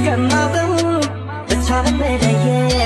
እስከማውቀው ብቻ በተለየ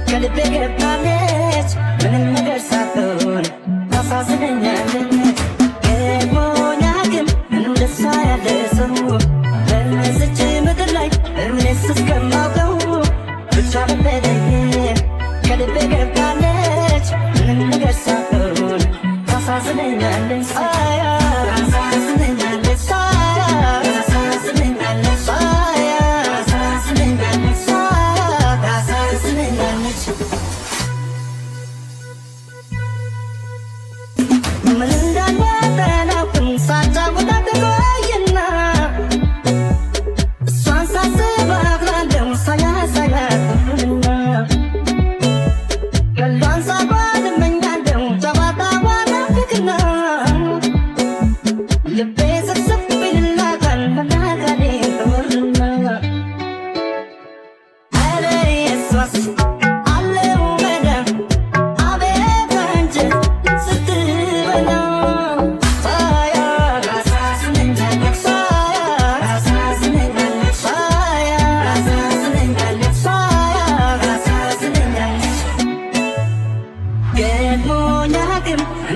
ከልቤ ገብታለች ምንም ነገር ሳትሆን ታሳዝነኛለች ገርሞኛል እንደሷ ያለ ሰው በዚች ምድር ላይ እኔስ እስከማውቀው ብቻ በተለየ ከልቤ ገብታለች ምንም ነገር ሳትሆን ታሳዝነኛለች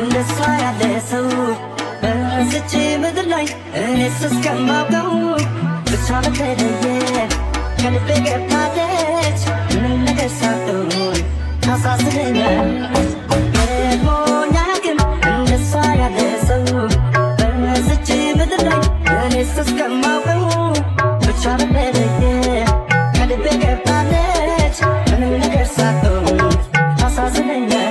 እንደሷ ያለ ሰው በዚች ምድር ላይ እኔስ እስከማውቀው ብቻ በተለየ ከልቤ ገብታለች ምንም ነገር ሳትሆን ታሳዝነኛለች ገርሞኛል ግን እንደሷ ያለ ሰው በዚች ምድር ላይ እኔስ እስከማውቀው ብቻ በተለየ ከልቤ ገብታለች ምንም ነገር ሳትሆን ታሳዝነኛለች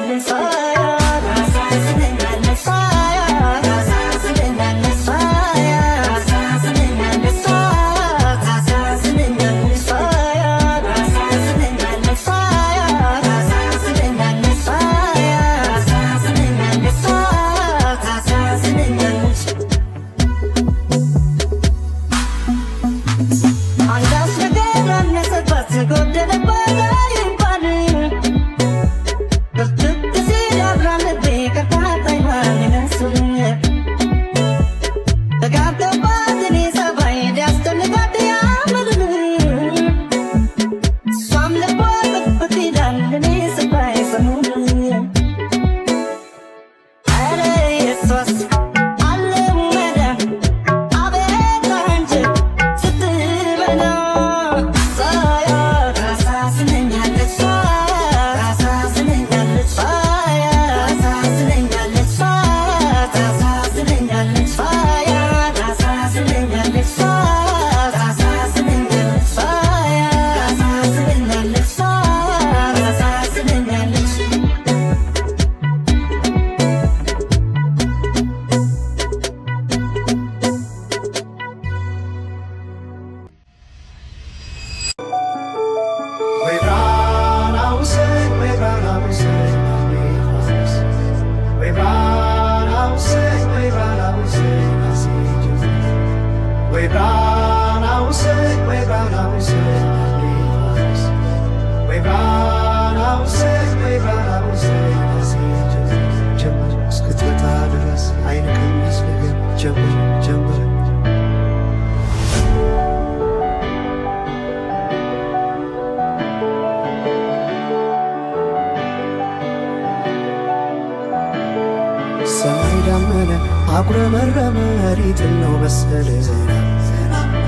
አጉረመረመ ሪጥል ነው መሰለ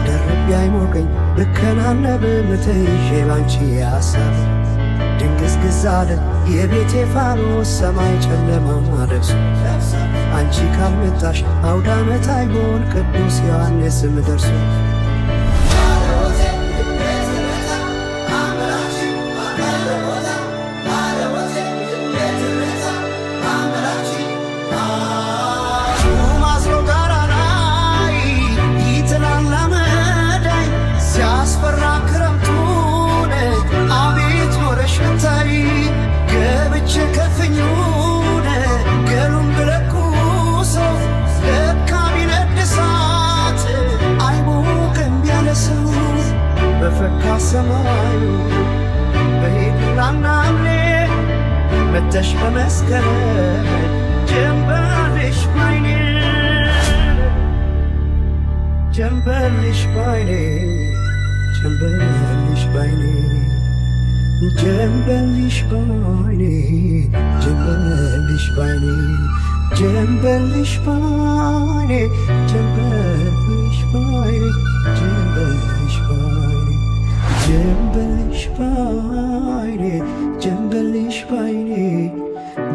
ደርቤ አይሞቀኝ ብከናነብ ምትይዤ ባንቺ ያሳብ ድንግዝግዝ አለ የቤቴ ፋኖስ ሰማይ ጨለማ ለብሶ አንቺ ካልመጣሽ አውደ ዓመት አይሆን ቅዱስ ዮሐንስም ደርሶ ሰማዩ በሄድናና አምሌ መተሽ በመስከረም ጀንበርሽ ባይኔ ጀንበርሽ ባይኔ ጀንበልሽ ባይኔ ጀንበልሽ ባይኔ ጀንበልሽ ባይኔ ጀንበልሽ ባይኔ ጀንበልሽ ባይኔ ጀንበልሽ ባይኔ ጀንበልሽ ባይኔ ጀንበልሽ ባይኔ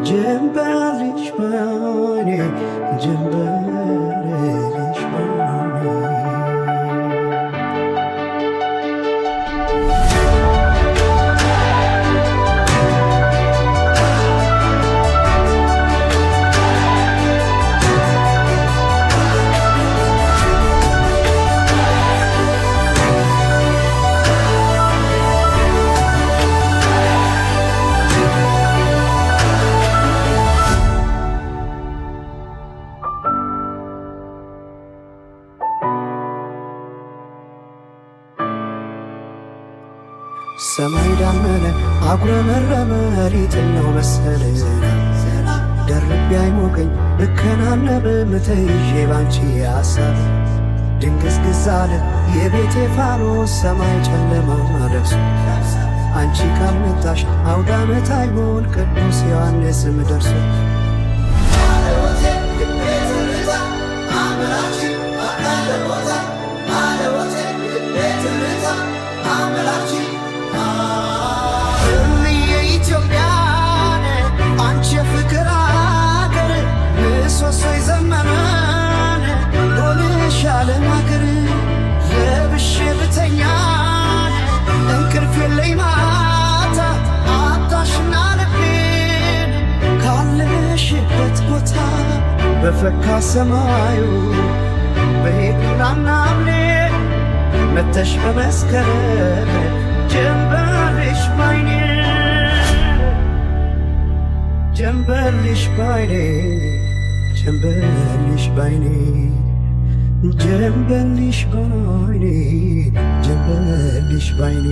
ጀንበልሽ ባይኔ ጀንበልሽ ባይኔ ሰማይ ዳመነ አጉረመረመ ሊጥል ነው መሰለ ደርቤ አይሞቀኝ ብከናነብ ምትይዤ ባንቺ ሐሳብ ድንግዝግዝ አለ የቤቴ ፋኖስ ሰማይ ጨለማ ለብሶ አንቺ ካልመጣሽ አውደ ዓመት አይሞል ቅዱስ ዮሐንስም ደርሶ በፈካ ሰማዩ በሄድናና ብሌ መተሽ በመስከረም ጀንበልሽ ባይኔ ጀንበልሽ ባይኔ ጀንበልሽ ባይኔ ጀንበልሽ ባይኔ ጀንበልሽ ባይኔ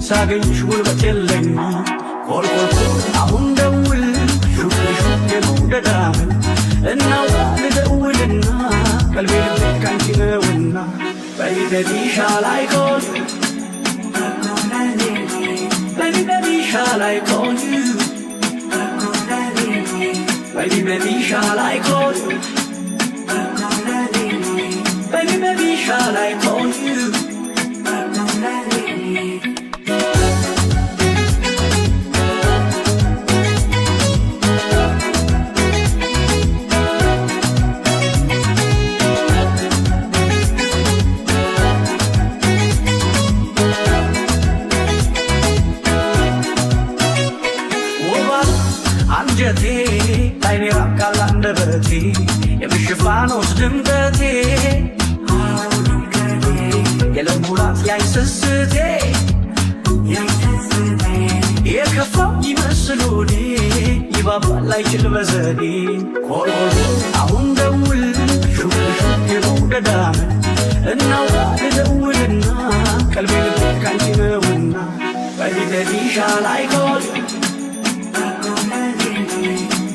ሳገኝሽ ውበት የለኝ ኮልኮልኮል አሁን ደውል ሹክ ሹክ የመውደዳምን እናውራ ልደውልና ቀልቤ ልቤ ካንቺ ነውና Baby shall I call you Baby shall I call you Baby shall I call you Baby shall I call you የምሽፋኖስ ድምቀቴ የለሙላት ያይስስቴ የከፋው ይመስሉኔ ይባባል አይችል በዘዴ ኮልኮል አሁን ደውል ሹክ ሹክ የመውደዳምን እናውራ ልደውልና ቀልቤ ልቤ ካንቺ ነውና Baby shall I call you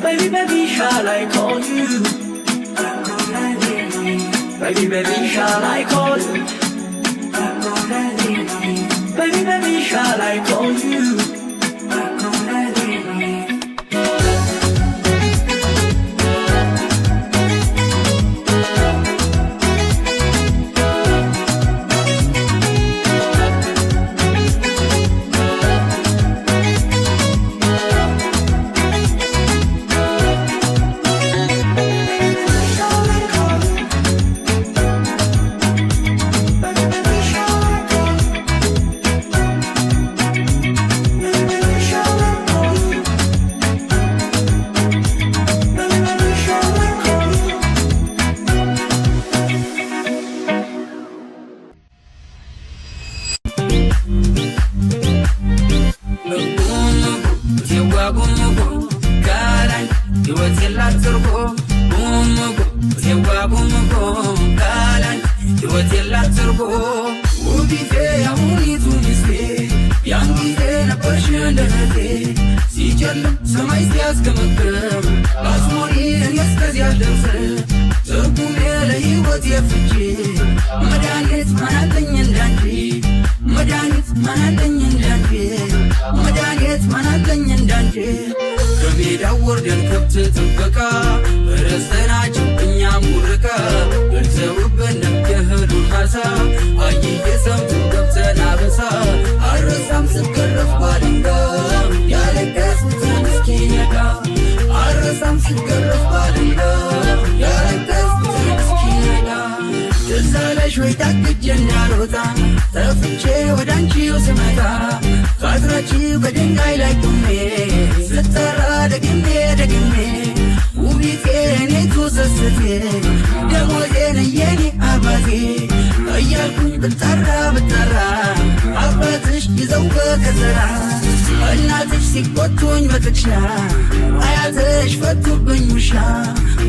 Baby shall I call you Baby shall I call you Baby shall I call you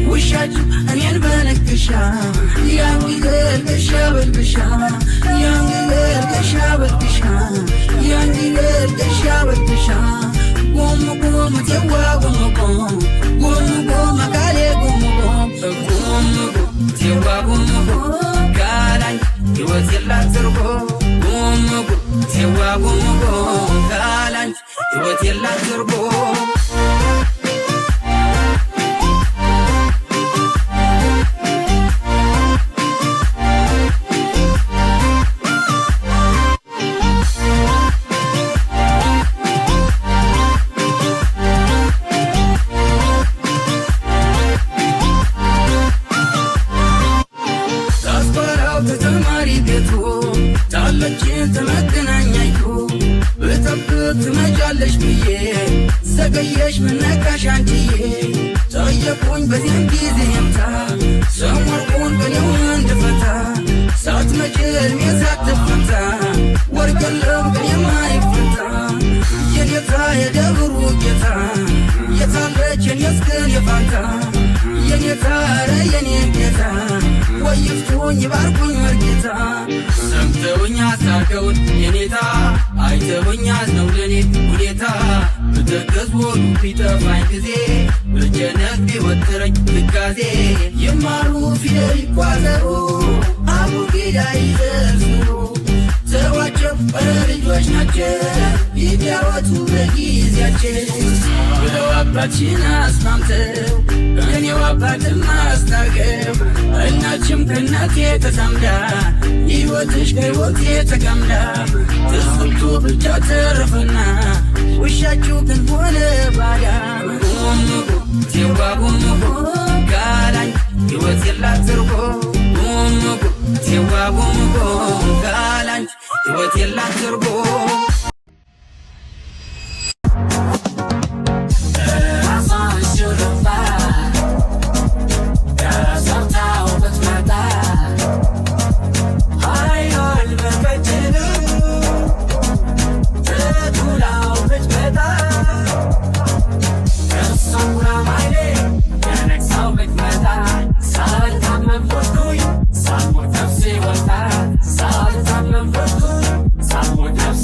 Wish I knew, and you're tewa gumugo gumugo makale gumugo gumugo tewa gumugo galan ሕይወት የላት ትርጉ gumugo tewa gumugo galan ሕይወት የላት ትርጉ ትመጫለሽ ብዬ ዘገየሽ ምነካሽ አንቺዬ ጠየቁኝ በዚያን ጊዜ የምታ ሰሞርቁን ቅኔውን እንድፈታ ሳትመጪ ዕድሜ ሳትፈታ ወርቅ የለም ቅኔማ ይፈታ የኔታ የደብሩ ጌታ የታለች የኔስ ግን የፋንታ የኔታ ኧረ የኔ ጌታ ወይ ይፍቱኝ ይባርኩኝ መርጌታ ሰምተውኝ አሳርገውን የኔታ አይተውኝ አዝነው ለኔ ሁኔታ ብተከዝ ወዱ ቢጠፋኝ ጊዜ ብጨነቅ ቢወጥረኝ ትካዜ ይማሩ ፊደል ይቋጠሩ አቡጌዳ ይዘርዝሩ ተዋቸው ኧረ ልጆች ናቸው ቢጫወቱ በጊዜያቸው ብለው አባትሽን አስማምተው እኔው አባትም አስታርቀው እናችም ከእናቴ ተዛምዳ ሕይወትሽ ከሕይወቴ ተጋምዳ ትዝብቱ ብቻ ተረፈና ውሻችሁ ግን ሆነ ባዳ gumugo tewa gumugo galan ሕይወት የላት ትርጉ gumugo tewa gumugo galan ሕይወት የላት ትርጉ Someone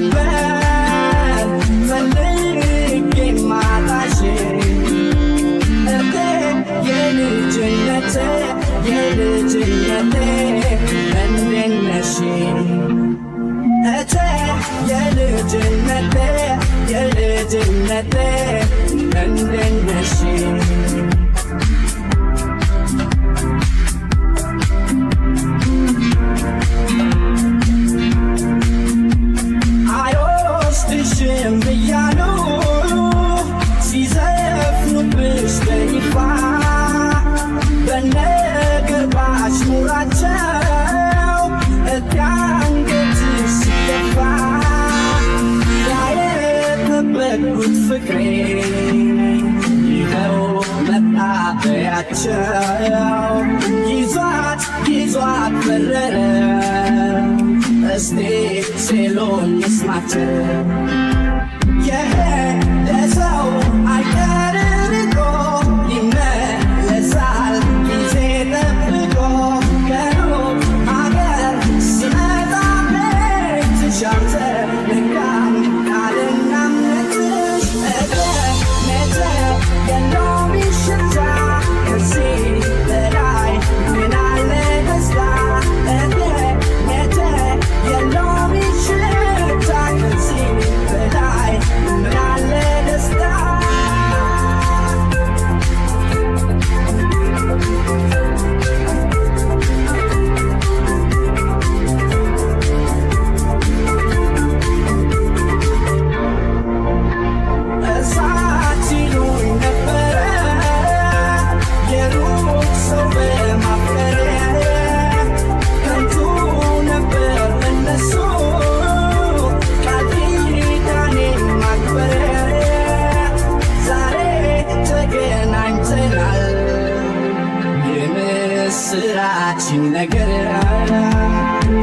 ነበር ፈልጌ ማጣሽ እቴ የልጅነቴ እንዴት ነሽ እቴ የልጅነቴ እንዴት ነሽ አይወስድሽም እያሉ ሲዘፍኑብሽ በይፋ በነገር ባሽሙራቸው እቴ አንገትሽ ሲደፋ ያየጠበቅኩት ፍቅሬ ይኸው መጣ በያቸው ይዟት በረረ እስቲ ሲሉኝ ይስማቸው የሄደ ሰው አይቀር ርቆ ይመለሳል ጊዜ ጠብቆ ከሩቅ አገር ስመጣ ቤትሽ አልተነካም ቃልና እምነትሽ እምነቴ የለውም ሽታ ከዚህ በላይ ምን አለ ደስታ እምነቴ የለውም ሽታ ከዚህ በላይ ምን አለ ደስታ እሳት ይሉኝ ነበረ የሩቅ ሰው በማፍቀሬ ከንቱ ነበር ለነሱ ቃል ኪዳኔን ማክበሬ ዛሬ ተገናኝተናል የምስራችን ነገር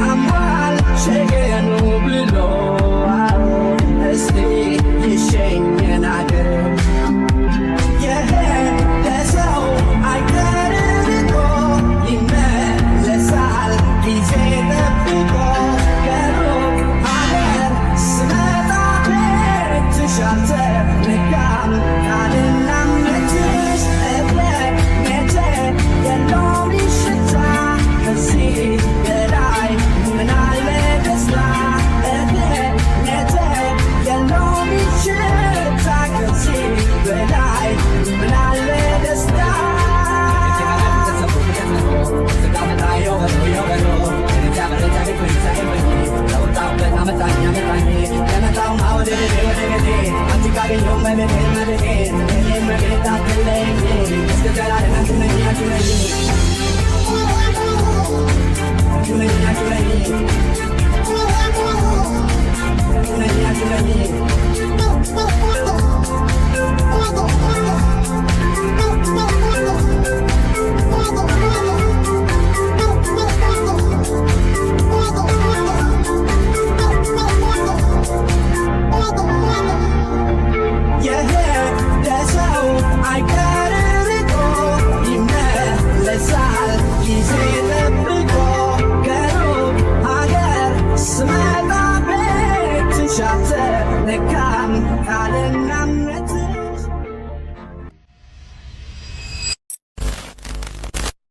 አሟል ሸገኑ ብሎ እስቲ ይሸኘን አገር የሄደ ሰው አይቀር ርቆ ይመለሳል ጊዜ ጠብቆ ከሩቅ አገር ስመጣ ቤትሽ አልተነካም ቃልና እምነትሽ እምነቴ የለውም ሽታ ከዚህ በላይ ምን አለ ደስታ እምነቴ የለውም ሽታ ከዚህ በላይ ምን አለ ደስታ የሄደ ሰው አይቀር